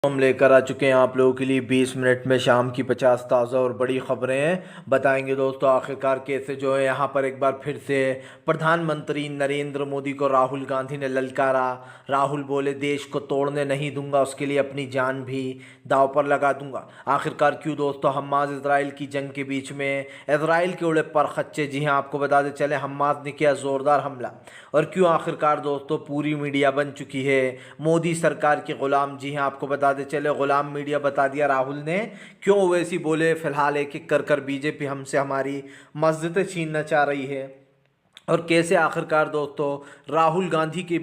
हम लेकर आ चुके हैं आप लोगों के लिए 20 मिनट में शाम की 50 ताज़ा और बड़ी खबरें हैं। बताएंगे दोस्तों आखिरकार कैसे जो है यहाँ पर एक बार फिर से प्रधानमंत्री नरेंद्र मोदी को राहुल गांधी ने ललकारा। राहुल बोले देश को तोड़ने नहीं दूंगा, उसके लिए अपनी जान भी दांव पर लगा दूंगा। आखिरकार क्यों दोस्तों हमास इसराइल की जंग के बीच में इसराइल के उड़े पर खच्चे। जी हाँ, आपको बताते चले हमास ने किया ज़ोरदार हमला। और क्यों आखिरकार दोस्तों पूरी मीडिया बन चुकी है मोदी सरकार के गुलाम। जी हाँ, आपको बताते चले गुलाम मीडिया बता दिया राहुल ने। क्यों ओवैसी बोले फिलहाल एक एक कर बीजेपी हमसे हमारी मस्जिदें छीनना चाह रही है। और कैसे आखिरकार दोस्तों राहुल गांधी की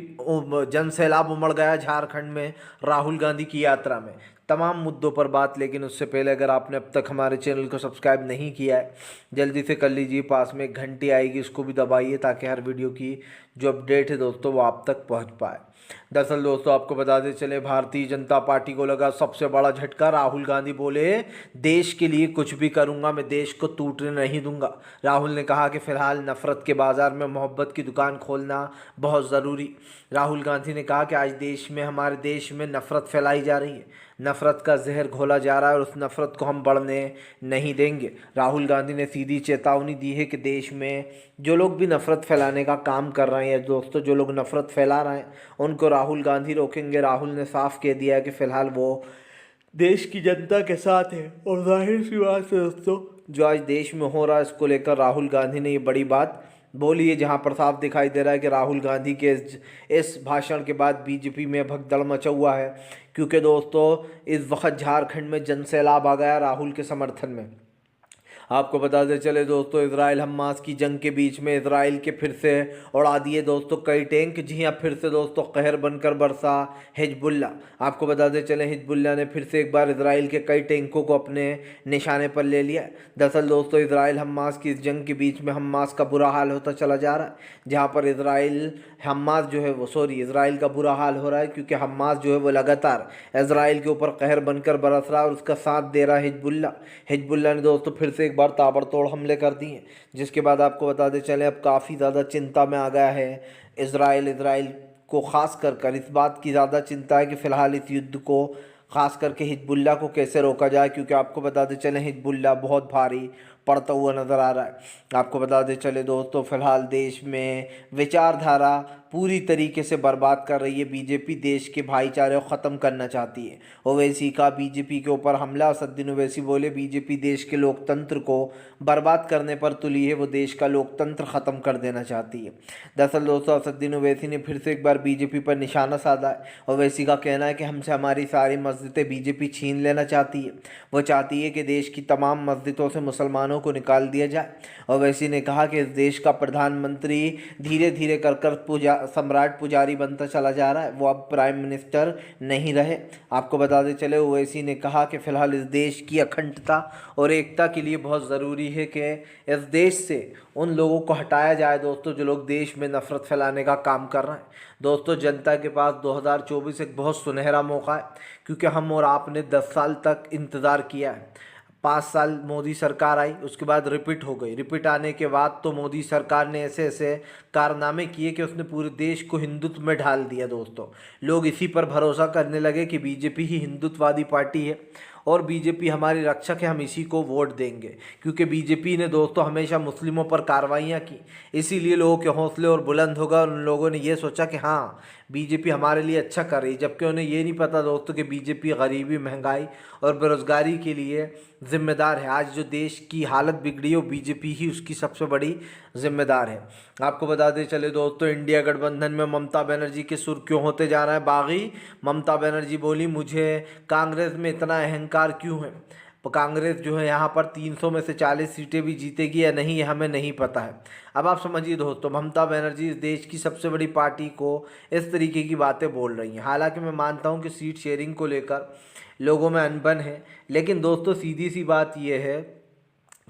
जन सैलाब उमड़ गया झारखंड में राहुल गांधी की यात्रा में। तमाम मुद्दों पर बात, लेकिन उससे पहले अगर आपने अब तक हमारे चैनल को सब्सक्राइब नहीं किया है जल्दी से कर लीजिए। पास में एक घंटी आएगी, उसको भी दबाइए ताकि हर वीडियो की जो अपडेट है दोस्तों वो आप तक पहुंच पाए। दरअसल दोस्तों आपको बताते चले भारतीय जनता पार्टी को लगा सबसे बड़ा झटका। राहुल गांधी बोले देश के लिए कुछ भी करूंगा, मैं देश को टूटने नहीं दूंगा। राहुल ने कहा कि फिलहाल नफरत के बाजार में मोहब्बत की दुकान खोलना बहुत ज़रूरी। राहुल गांधी ने कहा कि आज देश में हमारे देश में नफरत फैलाई जा रही है, नफरत का जहर घोला जा रहा है और उस नफरत को हम बढ़ने नहीं देंगे। राहुल गांधी ने सीधी चेतावनी दी है कि देश में जो लोग भी नफरत फैलाने का काम कर रहे हैं दोस्तों, जो लोग नफरत फैला रहे हैं उनको राहुल गांधी रोकेंगे। राहुल ने साफ कह दिया है कि फिलहाल वो देश की जनता के साथ है। और जाहिर सी बात है दोस्तों जो आज देश में हो रहा है इसको लेकर राहुल गांधी ने ये बड़ी बात बोली है, जहां पर साफ दिखाई दे रहा है कि राहुल गांधी के इस भाषण के बाद बीजेपी में भगदड़ मचा हुआ है। क्योंकि दोस्तों इस वक्त झारखंड में जन सैलाब आ गया राहुल के समर्थन में। आपको बताते चले दोस्तों इसराइल हमास की जंग के बीच में इसराइल के फिर से उड़ा दिए दोस्तों कई टैंक। जी हाँ, फिर से दोस्तों कहर बनकर बरसा हिजबुल्ला। आपको बताते चले हिजबुल्ला ने फिर से एक बार इसराइल के कई टैंकों को अपने निशाने पर ले लिया। दरअसल दोस्तों इसराइल हमास की इस जंग के बीच में हमास का बुरा हाल होता चला जा रहा है, जहाँ पर इसराइल का बुरा हाल हो रहा है क्योंकि हमास जो है वो लगातार इसराइल के ऊपर कहर बनकर बरस रहा है और उसका साथ दे रहा है हिजबुल्ला। हिजबुल्ला ने दोस्तों फिर से एक बार ताबड़तोड़ हमले कर दिए, जिसके बाद आपको बताते चले अब काफ़ी ज़्यादा चिंता में आ गया है इसराइल को। ख़ास कर इस बात की ज़्यादा चिंता है कि फ़िलहाल इस युद्ध को ख़ास करके हिजबुल्ला को कैसे रोका जाए, क्योंकि आपको बताते चले हिजबुल्ला बहुत भारी पड़ता हुआ नज़र आ रहा है। आपको बताते चले दोस्तों फिलहाल देश में विचारधारा पूरी तरीके से बर्बाद कर रही है बीजेपी, देश के भाईचारे को ख़त्म करना चाहती है। ओवैसी का बीजेपी के ऊपर हमला। असदुद्दीन ओवैसी बोले बीजेपी देश के लोकतंत्र को बर्बाद करने पर तुली है, वो देश का लोकतंत्र ख़त्म कर देना चाहती है। दरअसल दोस्तों असदुद्दीन ओवैसी ने फिर से एक बार बीजेपी पर निशाना साधा है। ओवैसी का कहना है कि हमसे हमारी सारी मस्जिदें बीजेपी छीन लेना चाहती है। वो चाहती है कि देश की तमाम मस्जिदों से मुसलमानों को निकाल दिया जाए। ओवैसी ने कहा कि इस देश का प्रधानमंत्री धीरे धीरे कर सम्राट पुजारी बनता चला जा रहा है, वो अब प्राइम मिनिस्टर नहीं रहे। आपको बताते चले ओवैसी ने कहा कि फिलहाल इस देश की अखंडता और एकता के लिए बहुत ज़रूरी है कि इस देश से उन लोगों को हटाया जाए दोस्तों जो लोग देश में नफरत फैलाने का काम कर रहे हैं। दोस्तों जनता के पास 2024 एक बहुत सुनहरा मौका है, क्योंकि हम और आपने 10 साल तक इंतज़ार किया है। 5 साल मोदी सरकार आई, उसके बाद रिपीट हो गई। रिपीट आने के बाद तो मोदी सरकार ने ऐसे ऐसे कारनामे किए कि उसने पूरे देश को हिंदुत्व में ढाल दिया दोस्तों। लोग इसी पर भरोसा करने लगे कि बीजेपी ही हिंदुत्ववादी पार्टी है और बीजेपी हमारी रक्षक है, हम इसी को वोट देंगे। क्योंकि बीजेपी ने दोस्तों हमेशा मुस्लिमों पर कार्रवाइयाँ की, इसीलिए लोगों के हौसले और बुलंद हो गए और उन लोगों ने ये सोचा कि हाँ बीजेपी हमारे लिए अच्छा कर रही है। जबकि उन्हें ये नहीं पता दोस्तों कि बीजेपी गरीबी, महंगाई और बेरोज़गारी के लिए ज़िम्मेदार है। आज जो देश की हालत बिगड़ी है वो बीजेपी ही उसकी सबसे बड़ी ज़िम्मेदार है। आपको बताते चले दोस्तों इंडिया गठबंधन में ममता बनर्जी के सुर क्यों होते जा रहा है बागी। ममता बनर्जी बोली मुझे कांग्रेस में इतना अहंकार क्यों है। कांग्रेस जो है यहाँ पर 300 में से 40 सीटें भी जीतेगी या नहीं ये हमें नहीं पता है। अब आप समझिए दोस्तों ममता बनर्जी इस देश की सबसे बड़ी पार्टी को इस तरीके की बातें बोल रही हैं। हालांकि मैं मानता हूँ कि सीट शेयरिंग को लेकर लोगों में अनबन है, लेकिन दोस्तों सीधी सी बात यह है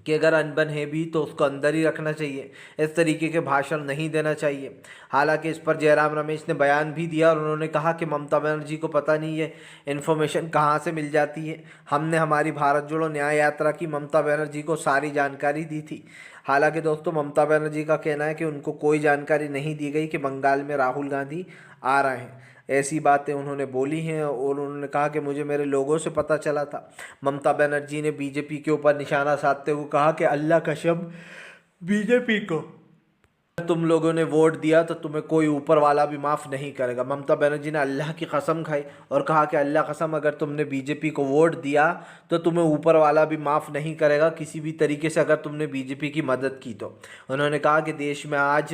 कि अगर अनबन है भी तो उसको अंदर ही रखना चाहिए, इस तरीके के भाषण नहीं देना चाहिए। हालांकि इस पर जयराम रमेश ने बयान भी दिया और उन्होंने कहा कि ममता बनर्जी को पता नहीं है इन्फॉर्मेशन कहाँ से मिल जाती है। हमने हमारी भारत जोड़ो न्याय यात्रा की ममता बनर्जी को सारी जानकारी दी थी। हालांकि दोस्तों ममता बनर्जी का कहना है कि उनको कोई जानकारी नहीं दी गई कि बंगाल में राहुल गांधी आ रहे हैं। ऐसी बातें उन्होंने बोली हैं और उन्होंने कहा कि मुझे मेरे लोगों से पता चला था। ममता बनर्जी ने बीजेपी के ऊपर निशाना साधते हुए कहा कि अल्लाह कसम, बीजेपी को तुम लोगों ने वोट दिया तो तुम्हें कोई ऊपर वाला भी माफ़ नहीं करेगा। ममता बनर्जी ने अल्लाह की कसम खाई और कहा कि अल्लाह कसम, अगर तुमने बीजेपी को वोट दिया तो तुम्हें ऊपर वाला भी माफ़ नहीं करेगा किसी भी तरीके से, अगर तुमने बीजेपी की मदद की तो। उन्होंने कहा कि देश में आज,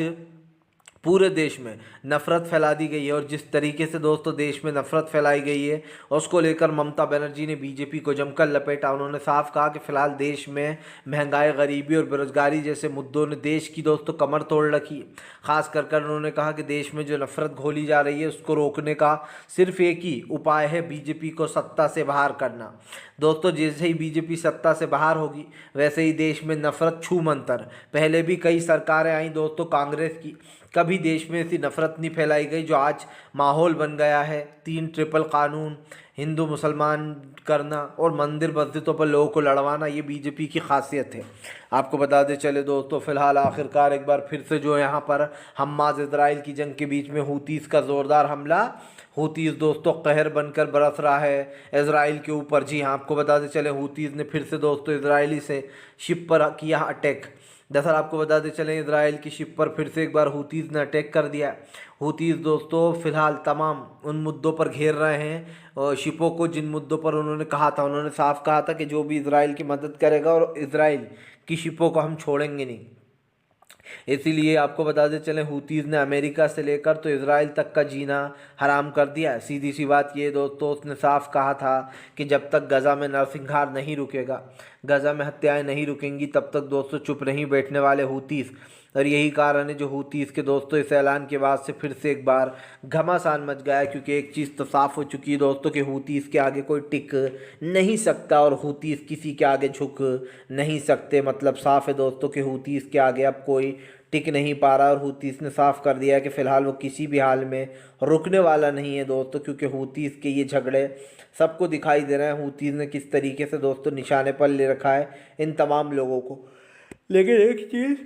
पूरे देश में नफ़रत फैला दी गई है और जिस तरीके से दोस्तों देश में नफ़रत फैलाई गई है उसको लेकर ममता बनर्जी ने बीजेपी को जमकर लपेटा। उन्होंने साफ कहा कि फ़िलहाल देश में महंगाई, गरीबी और बेरोज़गारी जैसे मुद्दों ने देश की दोस्तों कमर तोड़ रखी है। ख़ास कर उन्होंने कहा कि देश में जो नफ़रत घोली जा रही है उसको रोकने का सिर्फ एक ही उपाय है, बीजेपी को सत्ता से बाहर करना। दोस्तों जैसे ही बीजेपी सत्ता से बाहर होगी वैसे ही देश में नफ़रत छू मंतर। पहले भी कई सरकारें आई दोस्तों कांग्रेस की, कभी देश में ऐसी नफ़रत नहीं फैलाई गई जो आज माहौल बन गया है। 3 ट्रिपल कानून, हिंदू मुसलमान करना और मंदिर मस्जिदों पर लोगों को लड़वाना, ये बीजेपी की खासियत है। आपको बताते चले दोस्तों, फ़िलहाल आखिरकार एक बार फिर से जो यहाँ पर हमास इजराइल की जंग के बीच में हूतीस का ज़ोरदार हमला, हूतीस दोस्तों कहर बनकर बरस रहा है इजराइल के ऊपर। जी हाँ, आपको बताते चले हूतीस ने फिर से दोस्तों इजरायली से शिप पर किया अटैक। दरअसल आपको बताते चलें इजराइल की शिप पर फिर से एक बार हूतीस ने अटैक कर दिया है। हूतीस दोस्तों फ़िलहाल तमाम उन मुद्दों पर घेर रहे हैं और शिपों को जिन मुद्दों पर उन्होंने कहा था, उन्होंने साफ कहा था कि जो भी इजराइल की मदद करेगा और इजराइल की शिपों को हम छोड़ेंगे नहीं। इसीलिए आपको बताते चलें हूतीज़ ने अमेरिका से लेकर तो इजराइल तक का जीना हराम कर दिया है। सीधी सी बात ये दोस्तों, उसने साफ कहा था कि जब तक गज़ा में नरसंहार नहीं रुकेगा, गज़ा में हत्याएं नहीं रुकेंगी, तब तक दोस्तों चुप नहीं बैठने वाले हूतीज़। और यही कारण है जो हूतीज़ के दोस्तों इस ऐलान के बाद से फिर से एक बार घमासान मच गया है, क्योंकि एक चीज़ तो साफ़ हो चुकी है दोस्तों कि हूतीज़ के आगे कोई टिक नहीं सकता और हूतीज़ किसी के आगे झुक नहीं सकते। मतलब साफ़ है दोस्तों कि हूतीज़ के आगे अब कोई टिक नहीं पा रहा और हूतीज़ ने साफ कर दिया है कि फ़िलहाल वो किसी भी हाल में रुकने वाला नहीं है दोस्तों, क्योंकि हूतीज़ के ये झगड़े सबको दिखाई दे रहे हैं हूतीज़ ने किस तरीके से दोस्तों निशाने पर ले रखा है इन तमाम लोगों को। लेकिन एक चीज़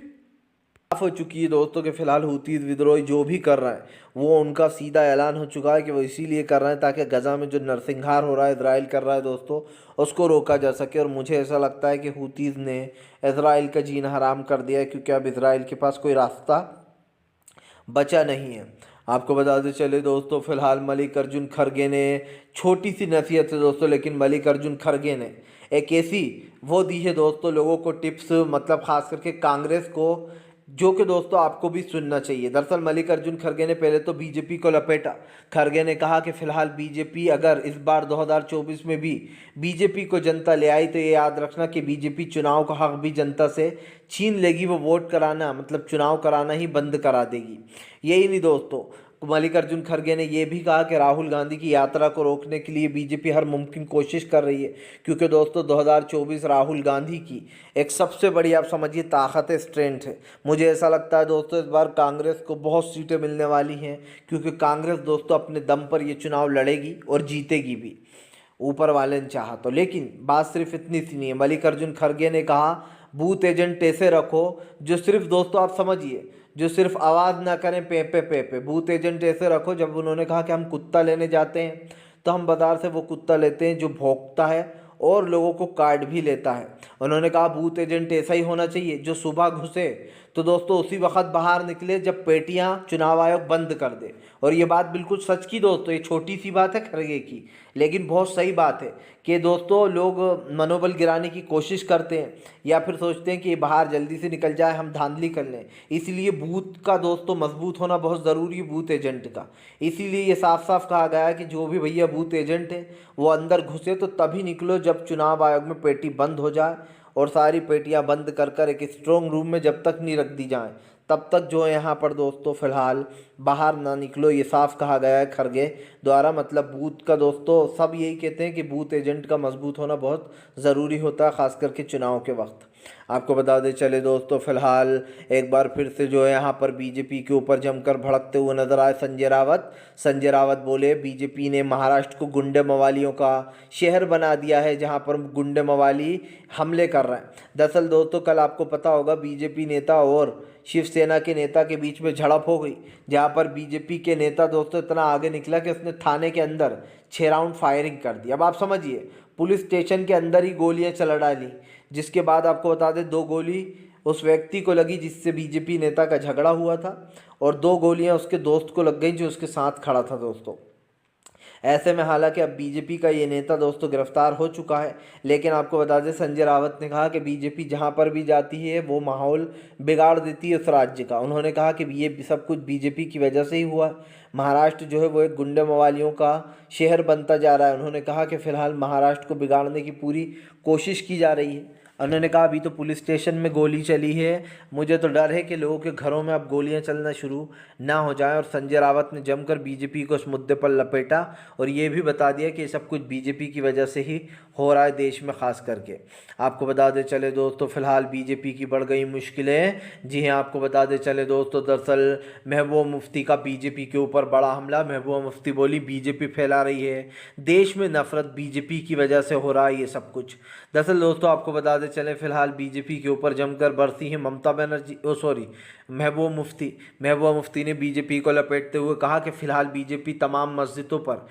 साफ हो चुकी है दोस्तों कि फ़िलहाल हूतीज़ विद्रोही जो भी कर रहे हैं वो उनका सीधा ऐलान हो चुका है कि वो इसीलिए कर रहे हैं ताकि गज़ा में जो नरसंहार हो रहा है इजराइल कर रहा है दोस्तों उसको रोका जा सके। और मुझे ऐसा लगता है कि हूतीज़ ने इजराइल का जीना हराम कर दिया है, क्योंकि अब इजराइल के पास कोई रास्ता बचा नहीं है। आपको बताते चले दोस्तों फ़िलहाल मल्लिकार्जुन खड़गे ने, छोटी सी नसीहत है दोस्तों, लेकिन मल्लिकार्जुन खड़गे ने एक ऐसी वो दी है दोस्तों लोगों को टिप्स, मतलब ख़ास करके कांग्रेस को, जो कि दोस्तों आपको भी सुनना चाहिए। दरअसल मल्लिकार्जुन खड़गे ने पहले तो बीजेपी को लपेटा। खड़गे ने कहा कि फ़िलहाल बीजेपी अगर इस बार 2024 में भी बीजेपी को जनता ले आई तो ये याद रखना कि बीजेपी चुनाव का हक भी जनता से छीन लेगी, वो वोट कराना मतलब चुनाव कराना ही बंद करा देगी। यही नहीं दोस्तों, मल्लिकार्जुन खड़गे ने यह भी कहा कि राहुल गांधी की यात्रा को रोकने के लिए बीजेपी हर मुमकिन कोशिश कर रही है, क्योंकि दोस्तों 2024 राहुल गांधी की एक सबसे बड़ी आप समझिए ताकत है, स्ट्रेंथ है। मुझे ऐसा लगता है दोस्तों इस बार कांग्रेस को बहुत सीटें मिलने वाली हैं, क्योंकि कांग्रेस दोस्तों अपने दम पर ये चुनाव लड़ेगी और जीतेगी भी, ऊपर वाले ने चाहा तो। लेकिन बात सिर्फ इतनी सी नहीं है। मल्लिकार्जुन खड़गे ने कहा बूथ एजेंट ऐसे रखो जो सिर्फ दोस्तों आप समझिए जो सिर्फ आवाज़ ना करें पे पे पे पे। बूथ एजेंट ऐसे रखो, जब उन्होंने कहा कि हम कुत्ता लेने जाते हैं तो हम बाज़ार से वो कुत्ता लेते हैं जो भौंकता है और लोगों को काट भी लेता है। उन्होंने कहा बूथ एजेंट ऐसा ही होना चाहिए जो सुबह घुसे तो दोस्तों उसी वक्त बाहर निकले जब पेटियां चुनाव आयोग बंद कर दे। और ये बात बिल्कुल सच की दोस्तों, ये छोटी सी बात है खड़गे की, लेकिन बहुत सही बात है कि दोस्तों लोग मनोबल गिराने की कोशिश करते हैं या फिर सोचते हैं कि बाहर जल्दी से निकल जाए, हम धांधली कर लें। इसलिए बूथ का दोस्तों मजबूत होना बहुत ज़रूरी है, बूथ एजेंट का। इसीलिए ये साफ साफ कहा गया है कि जो भी भैया बूथ एजेंट है वो अंदर घुसे तो तभी निकलो जब चुनाव आयोग में पेटी बंद हो जाए, और सारी पेटियां बंद कर कर एक स्ट्रॉन्ग रूम में जब तक नहीं रख दी जाएं तब तक जो है यहाँ पर दोस्तों फ़िलहाल बाहर ना निकलो। ये साफ कहा गया है खड़गे द्वारा। मतलब बूथ का दोस्तों सब यही कहते हैं कि बूथ एजेंट का मजबूत होना बहुत ज़रूरी होता है, ख़ास करके चुनाव के वक्त। आपको बता दें चले दोस्तों, फिलहाल एक बार फिर से जो है यहाँ पर बीजेपी के ऊपर जमकर भड़कते हुए नजर आए संजय रावत। संजय रावत बोले बीजेपी ने महाराष्ट्र को गुंडे मवालियों का शहर बना दिया है, जहाँ पर गुंडे मवाली हमले कर रहे हैं। दरअसल दोस्तों, कल आपको पता होगा बीजेपी नेता और शिवसेना के नेता के बीच में झड़प हो गई, जहाँ पर बीजेपी के नेता दोस्तों इतना आगे निकला कि उसने थाने के अंदर 6 राउंड फायरिंग कर दी। अब आप समझिए, पुलिस स्टेशन के अंदर ही गोलियां चला डाली, जिसके बाद आपको बता दें 2 गोली उस व्यक्ति को लगी जिससे बीजेपी नेता का झगड़ा हुआ था, और 2 गोलियां उसके दोस्त को लग गई जो उसके साथ खड़ा था दोस्तों। ऐसे में हालांकि अब बीजेपी का ये नेता दोस्तों गिरफ्तार हो चुका है, लेकिन आपको बता दें संजय रावत ने कहा कि बीजेपी जहां पर भी जाती है वो माहौल बिगाड़ देती है उस राज्य का। उन्होंने कहा कि ये सब कुछ बीजेपी की वजह से ही हुआ। महाराष्ट्र जो है वो एक गुंडे मवालियों का शहर बनता जा रहा है। उन्होंने कहा कि फिलहाल महाराष्ट्र को बिगाड़ने की पूरी कोशिश की जा रही है। उन्होंने कहा अभी तो पुलिस स्टेशन में गोली चली है, मुझे तो डर है कि लोगों के घरों में अब गोलियां चलना शुरू ना हो जाएं। और संजय रावत ने जमकर बीजेपी को इस मुद्दे पर लपेटा और ये भी बता दिया कि ये सब कुछ बीजेपी की वजह से ही हो रहा है देश में खास करके। आपको बता दें चले दोस्तों, फिलहाल बीजेपी की बढ़ गई मुश्किलें। जी हाँ, आपको बता दें चले दोस्तों, दरअसल महबूबा मुफ्ती का बीजेपी के ऊपर बड़ा हमला। महबूबा मुफ्ती बोली बीजेपी फैला रही है देश में नफरत, बीजेपी की वजह से हो रहा है ये सब कुछ। दरअसल दोस्तों, आपको बता दें चले फिलहाल बीजेपी के ऊपर जमकर बरसी है ममता बनर्जी, महबूबा मुफ्ती ने बीजेपी को लपेटते हुए कहा कि फिलहाल बीजेपी तमाम मस्जिदों पर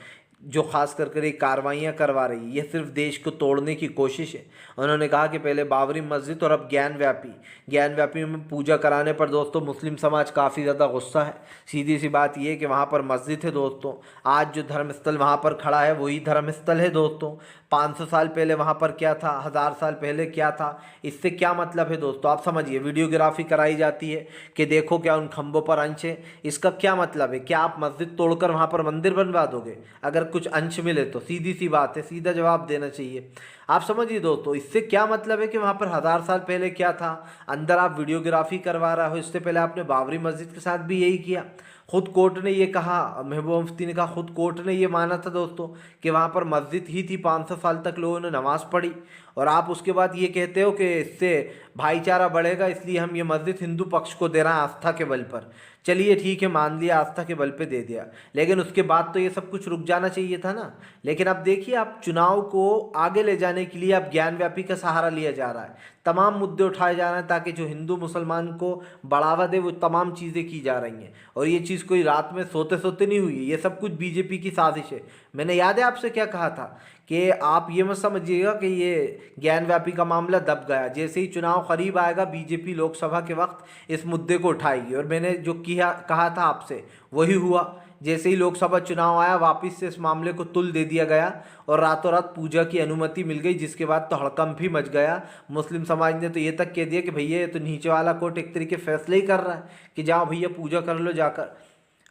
जो खास कर ये कार्रवाइयाँ करवा रही है, ये सिर्फ देश को तोड़ने की कोशिश है। उन्होंने कहा कि पहले बाबरी मस्जिद और अब ज्ञान व्यापी में पूजा कराने पर दोस्तों मुस्लिम समाज काफ़ी ज़्यादा गुस्सा है। सीधी सी बात ये है कि वहाँ पर मस्जिद है दोस्तों, आज जो धर्मस्थल वहाँ पर खड़ा है वही धर्मस्थल है दोस्तों। 500 साल पहले वहाँ पर क्या था, 1000 साल पहले क्या था, इससे क्या मतलब है दोस्तों? आप समझिए, वीडियोग्राफी कराई जाती है कि देखो क्या उन खंभों पर अंश है, इसका क्या मतलब है? क्या आप मस्जिद तोड़कर वहाँ पर मंदिर बनवा दोगे अगर कुछ अंश मिले तो? सीधी सी बात है, सीधा जवाब देना चाहिए। आप समझिए दोस्तों, इससे क्या मतलब है कि वहाँ पर 1000 साल पहले क्या था, अंदर आप वीडियोग्राफी करवा रहा हो। इससे पहले आपने बाबरी मस्जिद के साथ भी यही किया। खुद कोर्ट ने ये कहा, महबूबा मुफ्ती ने कहा, खुद कोर्ट ने ये माना था दोस्तों कि वहाँ पर मस्जिद ही थी, 500 साल तक लोगों ने नमाज़ पढ़ी, और आप उसके बाद ये कहते हो कि इससे भाईचारा बढ़ेगा इसलिए हम ये मस्जिद हिंदू पक्ष को दे रहे हैं आस्था के बल पर। चलिए ठीक है, मान लिया आस्था के बल पे दे दिया, लेकिन उसके बाद तो ये सब कुछ रुक जाना चाहिए था ना। लेकिन अब देखिए, आप चुनाव को आगे ले जाने के लिए अब ज्ञानव्यापी का सहारा लिया जा रहा है, तमाम मुद्दे उठाए जा रहे हैं ताकि जो हिंदू मुसलमान को बढ़ावा दे वो तमाम चीज़ें की जा रही हैं। और ये चीज़ कोई रात में सोते सोते नहीं हुई है, ये सब कुछ बीजेपी की साजिश है। मैंने याद है आपसे क्या कहा था कि आप ये मत समझिएगा कि ये ज्ञानव्यापी का मामला दब गया। जैसे ही चुनाव करीब आएगा बीजेपी लोकसभा के वक्त इस मुद्दे को उठाएगी, और मैंने जो कहा था आपसे वही हुआ। जैसे ही लोकसभा चुनाव आया वापस से इस मामले को तुल दे दिया गया और रातों रात पूजा की अनुमति मिल गई, जिसके बाद तो हड़कंप ही मच गया। मुस्लिम समाज ने तो ये तक कह दिया कि भैया ये तो नीचे वाला कोर्ट एक तरीके फैसले ही कर रहा है कि जाओ भैया पूजा कर लो जाकर।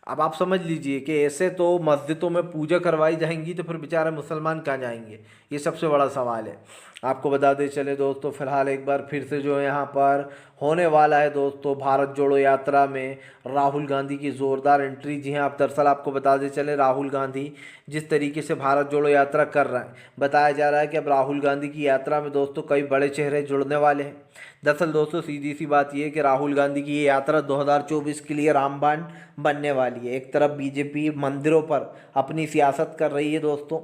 अब आप समझ लीजिए कि ऐसे तो मस्जिदों में पूजा करवाई जाएंगी तो फिर बेचारे मुसलमान कहाँ जाएंगे, ये सबसे बड़ा सवाल है। आपको बता दें चले दोस्तों, फिलहाल एक बार फिर से जो है यहाँ पर होने वाला है दोस्तों भारत जोड़ो यात्रा में राहुल गांधी की ज़ोरदार एंट्री। जी हाँ, आप दरअसल आपको बता दें चले, राहुल गांधी जिस तरीके से भारत जोड़ो यात्रा कर रहा है, बताया जा रहा है कि अब राहुल गांधी की यात्रा में दोस्तों कई बड़े चेहरे जुड़ने वाले हैं। दरअसल दोस्तों सीधी सी बात यह है कि राहुल गांधी की ये यात्रा 2024 के लिए रामबाण बनने वाली है। एक तरफ बीजेपी मंदिरों पर अपनी सियासत कर रही है दोस्तों,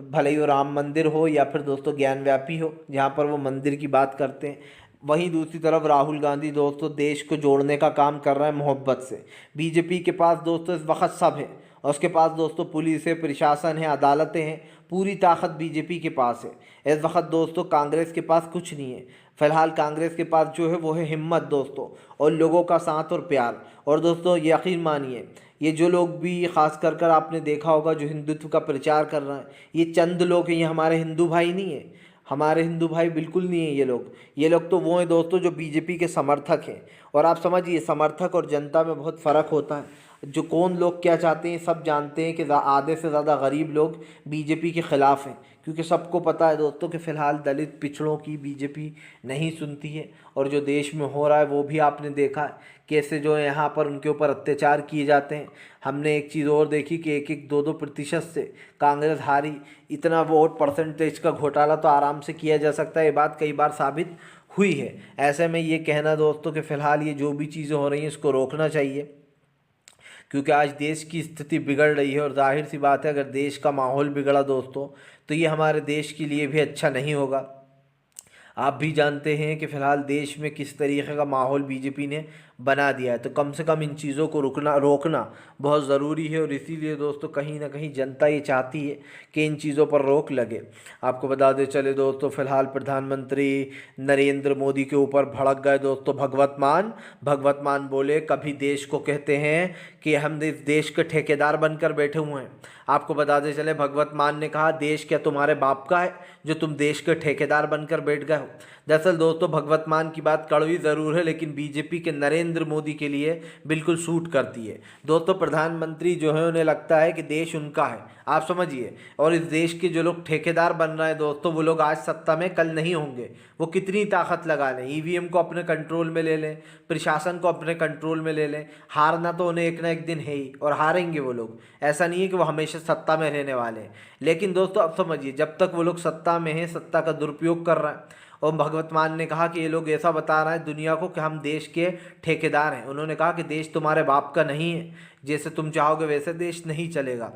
भले ही वो राम मंदिर हो या फिर दोस्तों ज्ञानव्यापी हो जहाँ पर वो मंदिर की बात करते हैं, वहीं दूसरी तरफ राहुल गांधी दोस्तों देश को जोड़ने का काम कर रहा है मोहब्बत से। बीजेपी के पास दोस्तों इस वक्त सब है, और उसके पास दोस्तों पुलिस है, प्रशासन है, अदालतें हैं, पूरी ताकत बीजेपी के पास है। इस वक्त दोस्तों कांग्रेस के पास कुछ नहीं है। फिलहाल कांग्रेस के पास जो है वो है हिम्मत दोस्तों, और लोगों का साथ और प्यार। और दोस्तों यकीन मानिए, ये जो लोग भी ख़ास कर आपने देखा होगा जो हिंदुत्व का प्रचार कर रहे हैं, ये चंद लोग हैं, ये हमारे हिंदू भाई नहीं है, हमारे हिंदू भाई बिल्कुल नहीं है ये लोग तो वो हैं दोस्तों जो बीजेपी के समर्थक हैं। और आप समझिए, समर्थक और जनता में बहुत फ़र्क होता है। जो कौन लोग क्या चाहते हैं सब जानते हैं कि आधे से ज़्यादा गरीब लोग बीजेपी के ख़िलाफ़ हैं, क्योंकि सबको पता है दोस्तों कि फ़िलहाल दलित पिछड़ों की बीजेपी नहीं सुनती है। और जो देश में हो रहा है वो भी आपने देखा है, कैसे जो है यहाँ पर उनके ऊपर अत्याचार किए जाते हैं। हमने एक चीज़ और देखी कि 1-2% से कांग्रेस हारी। इतना वोट परसेंटेज का घोटाला तो आराम से किया जा सकता है, ये बात कई बार साबित हुई है। ऐसे में ये कहना दोस्तों कि फ़िलहाल ये जो भी चीज़ें हो रही हैं इसको रोकना चाहिए, क्योंकि आज देश की स्थिति बिगड़ रही है। और जाहिर सी बात है, अगर देश का माहौल बिगड़ा दोस्तों तो ये हमारे देश के लिए भी अच्छा नहीं होगा। आप भी जानते हैं कि फ़िलहाल देश में किस तरीके का माहौल बीजेपी ने बना दिया है, तो कम से कम इन चीज़ों को रोकना बहुत ज़रूरी है। और इसीलिए दोस्तों कहीं ना कहीं जनता ये चाहती है कि इन चीज़ों पर रोक लगे। आपको बता दें चले दोस्तों, फ़िलहाल प्रधानमंत्री नरेंद्र मोदी के ऊपर भड़क गए दोस्तों भगवत मान बोले कभी देश को कहते हैं कि हम इस देश के ठेकेदार बनकर बैठे हुए हैं। आपको बताते चले भगवत मान ने कहा, देश क्या तुम्हारे बाप का है जो तुम देश के ठेकेदार बनकर बैठ गए हो। दरअसल दोस्तों भगवत मान की बात कड़वी ज़रूर है, लेकिन बीजेपी के नरेंद्र मोदी के लिए बिल्कुल सूट करती है। दोस्तों प्रधानमंत्री जो है उन्हें लगता है कि देश उनका है, आप समझिए। और इस देश के जो लोग ठेकेदार बन रहे हैं दोस्तों, वो लोग आज सत्ता में कल नहीं होंगे। वो कितनी ताकत लगा लें, ईवीएम को अपने कंट्रोल में ले लें, प्रशासन को अपने कंट्रोल में ले लें, हारना तो उन्हें एक ना एक दिन है ही, और हारेंगे वो लोग। ऐसा नहीं है कि वो हमेशा सत्ता में रहने वाले हैं। लेकिन दोस्तों अब समझिए, जब तक वो लोग सत्ता में हैं, सत्ता का दुरुपयोग कर रहे हैं। और भगवत मान ने कहा कि ये लोग ऐसा बता रहे हैं दुनिया को कि हम देश के ठेकेदार हैं। उन्होंने कहा कि देश तुम्हारे बाप का नहीं है, जैसे तुम चाहोगे वैसे देश नहीं चलेगा।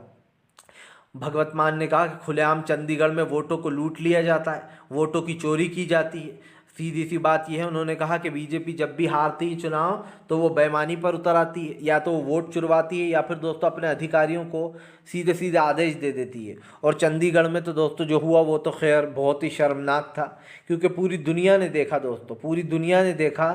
भगवत मान ने कहा कि खुलेआम चंडीगढ़ में वोटों को लूट लिया जाता है, वोटों की चोरी की जाती है। सीधी सी बात यह है, उन्होंने कहा कि बीजेपी जब भी हारती है चुनाव तो वो बेईमानी पर उतर आती है, या तो वो वोट चुरवाती है या फिर दोस्तों अपने अधिकारियों को सीधे सीधे आदेश दे देती है। और चंडीगढ़ में तो दोस्तों जो हुआ वो तो खैर बहुत ही शर्मनाक था, क्योंकि पूरी दुनिया ने देखा दोस्तों, पूरी दुनिया ने देखा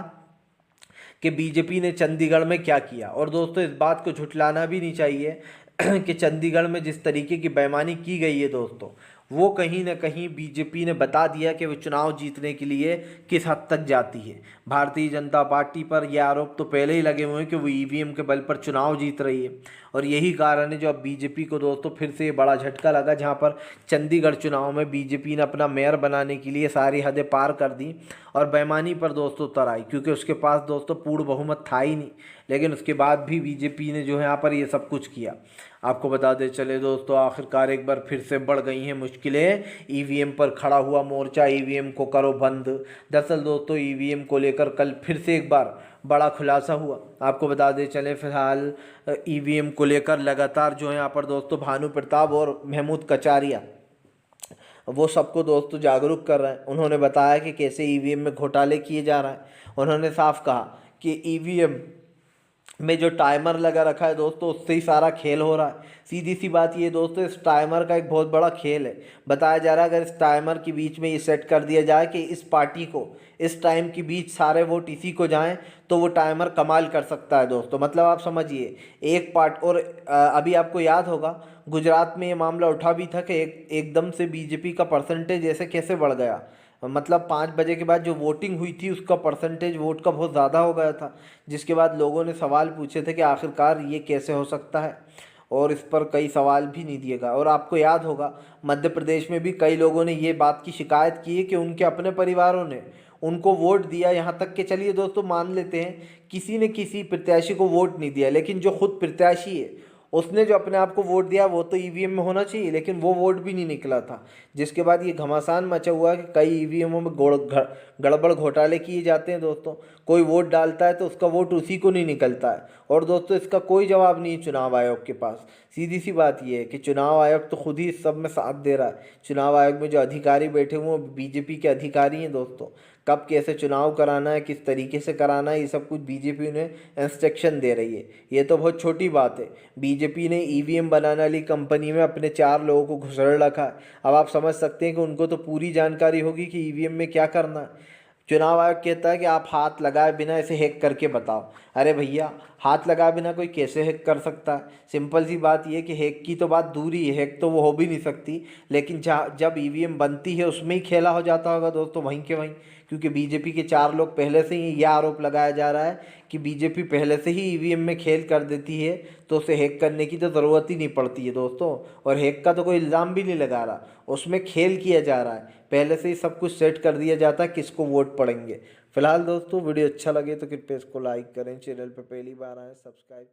कि बीजेपी ने चंडीगढ़ में क्या किया। और दोस्तों इस बात को झुठलाना भी नहीं चाहिए कि चंडीगढ़ में जिस तरीके की बेईमानी की गई है दोस्तों, वो कहीं ना कहीं बीजेपी ने बता दिया कि वो चुनाव जीतने के लिए किस हद तक जाती है। भारतीय जनता पार्टी पर यह आरोप तो पहले ही लगे हुए हैं कि वो ईवीएम के बल पर चुनाव जीत रही है। और यही कारण है जो अब बीजेपी को दोस्तों फिर से बड़ा झटका लगा, जहां पर चंडीगढ़ चुनाव में बीजेपी ने अपना मेयर बनाने के लिए सारी हदें पार कर दी और बेईमानी पर दोस्तों उतर आई, क्योंकि उसके पास दोस्तों पूर्ण बहुमत था ही नहीं। लेकिन उसके बाद भी बीजेपी ने जो है यहाँ पर ये सब कुछ किया। आपको बता दें चले दोस्तों, आखिरकार एक बार फिर से बढ़ गई हैं मुश्किलें। ईवीएम पर खड़ा हुआ मोर्चा, ईवीएम को करो बंद। दरअसल दोस्तों ईवीएम को लेकर कल फिर से एक बार बड़ा खुलासा हुआ। आपको बता दें चले फिलहाल ईवीएम को लेकर लगातार जो है यहाँ पर दोस्तों भानु प्रताप और महमूद कचारिया वो सबको दोस्तों जागरूक कर रहे हैं। उन्होंने बताया कि कैसे ईवीएम में घोटाले किए जा रहे हैं। उन्होंने साफ कहा कि ईवीएम में जो टाइमर लगा रखा है दोस्तों, उससे ही सारा खेल हो रहा है। सीधी सी बात ये दोस्तों, इस टाइमर का एक बहुत बड़ा खेल है। बताया जा रहा है अगर इस टाइमर के बीच में ये सेट कर दिया जाए कि इस पार्टी को इस टाइम के बीच सारे वोट इसी को जाएं, तो वो टाइमर कमाल कर सकता है दोस्तों। मतलब आप समझिए एक पार्ट। और अभी आपको याद होगा गुजरात में ये मामला उठा भी था कि एकदम से बीजेपी का परसेंटेज ऐसे कैसे बढ़ गया। मतलब 5 बजे के बाद जो वोटिंग हुई थी उसका परसेंटेज वोट का बहुत ज़्यादा हो गया था, जिसके बाद लोगों ने सवाल पूछे थे कि आखिरकार ये कैसे हो सकता है, और इस पर कई सवाल भी नहीं दिए गए। और आपको याद होगा मध्य प्रदेश में भी कई लोगों ने ये बात की शिकायत की है कि उनके अपने परिवारों ने उनको वोट दिया। यहाँ तक कि चलिए दोस्तों मान लेते हैं किसी ने किसी प्रत्याशी को वोट नहीं दिया, लेकिन जो खुद प्रत्याशी है उसने जो अपने आप को वोट दिया वो तो ईवीएम में होना चाहिए, लेकिन वो वोट भी नहीं निकला था। जिसके बाद ये घमासान मचा हुआ कि कई ईवीएमों में गड़बड़ घोटाले किए जाते हैं दोस्तों। कोई वोट डालता है तो उसका वोट उसी को नहीं निकलता है। और दोस्तों इसका कोई जवाब नहीं है चुनाव आयोग के पास। सीधी सी बात ये है कि चुनाव आयोग तो खुद ही इस सब में साथ दे रहा है। चुनाव आयोग में जो अधिकारी बैठे हुए हैं बीजेपी के अधिकारी हैं दोस्तों। कब कैसे चुनाव कराना है, किस तरीके से कराना है, ये सब कुछ बीजेपी ने इंस्ट्रक्शन दे रही है। ये तो बहुत छोटी बात है, बीजेपी ने ईवीएम बनाने वाली कंपनी में अपने 4 लोगों को घुसड़ रखा है। अब आप समझ सकते हैं कि उनको तो पूरी जानकारी होगी कि ईवीएम में क्या करना है। चुनाव आयोग कहता है कि आप हाथ लगाए बिना इसे हैक करके बताओ। अरे भैया, हाथ लगाए बिना कोई कैसे हैक कर सकता है? सिंपल सी बात ये कि हैक की तो बात दूर ही है, हैक तो वो हो भी नहीं सकती, लेकिन जब ईवीएम बनती है उसमें ही खेला हो जाता होगा दोस्तों, वहीं के वहीं। क्योंकि बीजेपी के 4 लोग पहले से ही यह आरोप लगाया जा रहा है कि बीजेपी पहले से ही ईवीएम में खेल कर देती है, तो उसे हैक करने की तो ज़रूरत ही नहीं पड़ती है दोस्तों। और हैक का तो कोई इल्ज़ाम भी नहीं लगा रहा, उसमें खेल किया जा रहा है, पहले से ही सब कुछ सेट कर दिया जाता है किसको वोट पड़ेंगे। फिलहाल दोस्तों वीडियो अच्छा लगे तो कृपया इसको लाइक करें, चैनल पर पहली बार आए सब्सक्राइब